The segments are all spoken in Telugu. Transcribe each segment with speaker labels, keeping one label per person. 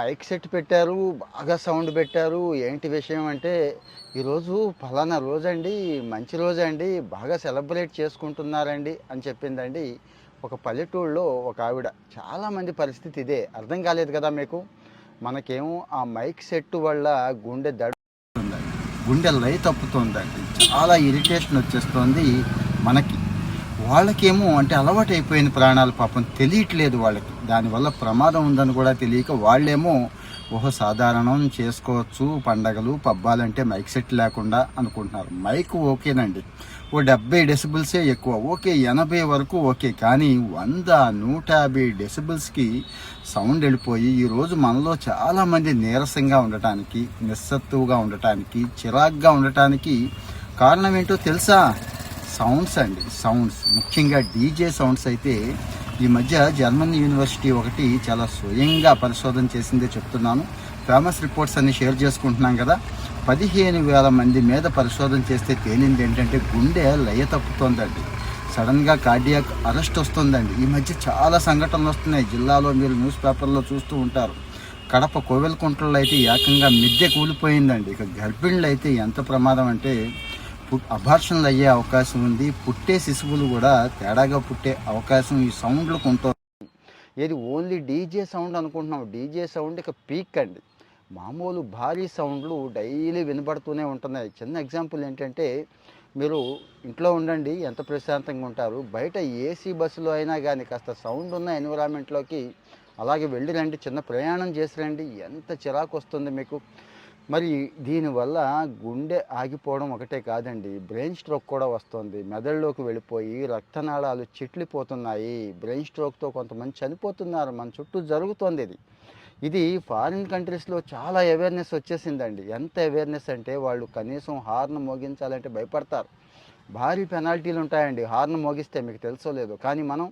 Speaker 1: మైక్ సెట్ పెట్టారు, బాగా సౌండ్ పెట్టారు. ఏంటి విషయం అంటే, ఈరోజు ఫలానా రోజండి, మంచి రోజండి, బాగా సెలబ్రేట్ చేసుకుంటున్నారండి అని చెప్పిందండి ఒక పల్లెటూరులో ఒక ఆవిడ. చాలామంది పరిస్థితి ఇదే. అర్థం కాలేదు కదా మీకు? మనకేమో ఆ మైక్ సెట్ వల్ల గుండె గుండె లయ తప్పుతుందండి. చాలా ఇరిటేషన్ వచ్చేస్తుంది మనకి. వాళ్ళకేమో అంటే అలవాటు అయిపోయిన ప్రాణాలు పాపం తెలియట్లేదు వాళ్ళకి. దానివల్ల ప్రమాదం ఉందని కూడా తెలియక వాళ్ళేమో ఓహో సాధారణం చేసుకోవచ్చు, పండగలు పబ్బాలంటే మైక్ సెట్ లేకుండా అనుకుంటున్నారు. మైక్ ఓకేనండి, ఓ 70 డెసిబుల్సే ఎక్కువ, ఓకే 80 వరకు ఓకే. కానీ 100, 150 డెసిబుల్స్కి సౌండ్ వెళ్ళిపోయి ఈరోజు మనలో చాలామంది నీరసంగా ఉండటానికి, నిస్సత్తువుగా ఉండటానికి, చిరాగ్గా ఉండటానికి కారణం ఏంటో తెలుసా? సౌండ్స్ అండి. సౌండ్స్, ముఖ్యంగా డీజే సౌండ్స్. అయితే ఈ మధ్య జర్మన్ యూనివర్సిటీ ఒకటి చాలా స్వయంగా పరిశోధన చేసిందే చెప్తున్నాను. ఫేమస్ రిపోర్ట్స్ అన్ని షేర్ చేసుకుంటున్నాం కదా. 15,000 మంది మీద పరిశోధన చేస్తే తేలింది ఏంటంటే గుండె లయ తప్పుతోందండి. సడన్గా కార్డియాక్ అరెస్ట్ వస్తుందండి. ఈ మధ్య చాలా సంఘటనలు వస్తున్నాయి. జిల్లాలో మీరు న్యూస్ పేపర్లో చూస్తూ ఉంటారు. కడప కోవెలకుంట్లలో అయితే ఏకంగా మిద్దె కూలిపోయిందండి. ఇక గర్భిణులు అయితే ఎంత ప్రమాదం అంటే అబార్షన్లు అయ్యే అవకాశం ఉంది. పుట్టే శిశువులు కూడా తేడాగా పుట్టే అవకాశం ఈ సౌండ్లకు ఉంటుంది. ఏది ఓన్లీ డీజే సౌండ్ అనుకుంటున్నాం. డీజే సౌండ్ ఇక పీక్ అండి. మామూలు భారీ సౌండ్లు డైలీ వినబడుతూనే ఉంటున్నాయి. చిన్న ఎగ్జాంపుల్ ఏంటంటే, మీరు ఇంట్లో ఉండండి, ఎంత ప్రశాంతంగా ఉంటారు. బయట ఏసీ బస్సులో అయినా కానీ కాస్త సౌండ్ ఉన్న ఎన్విరాన్మెంట్లోకి అలాగే వెళ్ళి రండి, చిన్న ప్రయాణం చేసి రండి, ఎంత చిరాకు వస్తుంది మీకు. మరి దీనివల్ల గుండె ఆగిపోవడం ఒకటే కాదండి, బ్రెయిన్ స్ట్రోక్ కూడా వస్తుంది. మెదడులోకి వెళ్ళిపోయి రక్తనాళాలు చిట్లిపోతున్నాయి. బ్రెయిన్ స్ట్రోక్తో కొంతమంది చనిపోతున్నారు. మన చుట్టూ జరుగుతోంది ఇది ఫారిన్ కంట్రీస్లో చాలా అవేర్నెస్ వచ్చేసిందండి. ఎంత అవేర్నెస్ అంటే వాళ్ళు కనీసం హార్న్ మోగించాలంటే భయపడతారు. భారీ పెనాల్టీలు ఉంటాయండి హార్న్ మోగిస్తే, మీకు తెలుసో లేదో. కానీ మనం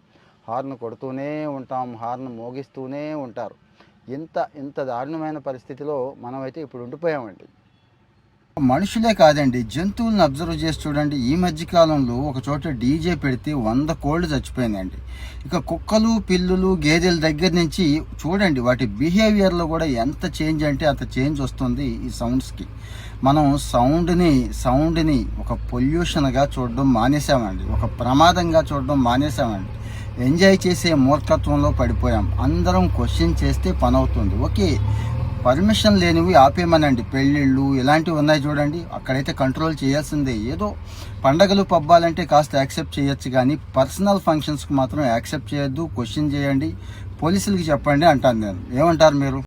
Speaker 1: హార్న్ కొడుతూనే ఉంటాం, హార్న్ మోగిస్తూనే ఉంటారు. ఇంత దారుణమైన పరిస్థితిలో మనమైతే ఇప్పుడు ఉండిపోయామండి. మనుషులే కాదండి, జంతువులను అబ్జర్వ్ చేసి చూడండి. ఈ మధ్యకాలంలో ఒక చోట డీజే పెడితే 100 కోళ్ళు చచ్చిపోయిందండి. ఇక కుక్కలు, పిల్లులు, గేదెల దగ్గర నుంచి చూడండి, వాటి బిహేవియర్లో కూడా ఎంత చేంజ్ అంటే అంత చేంజ్ వస్తుంది ఈ సౌండ్స్కి. మనం సౌండ్ని ఒక పొల్యూషన్గా చూడడం మానేసామండి, ఒక ప్రమాదంగా చూడడం మానేసామండి. ఎంజాయ్ చేసే మూర్ఖత్వంలో పడిపోయాం. అందరం క్వశ్చన్ చేస్తే పని అవుతుంది. ఓకే, పర్మిషన్ లేనివి ఆపేమనండి. పెళ్ళిళ్ళు ఇలాంటివి ఉన్నాయి చూడండి, అక్కడైతే కంట్రోల్ చేయాల్సిందే. ఏదో పండగలు పబ్బాలంటే కాస్త యాక్సెప్ట్ చేయొచ్చు, కానీ పర్సనల్ ఫంక్షన్స్కి మాత్రం యాక్సెప్ట్ చేయొద్దు. క్వశ్చన్ చేయండి, పోలీసులకి చెప్పండి అంటాను నేను. ఏమంటారు మీరు?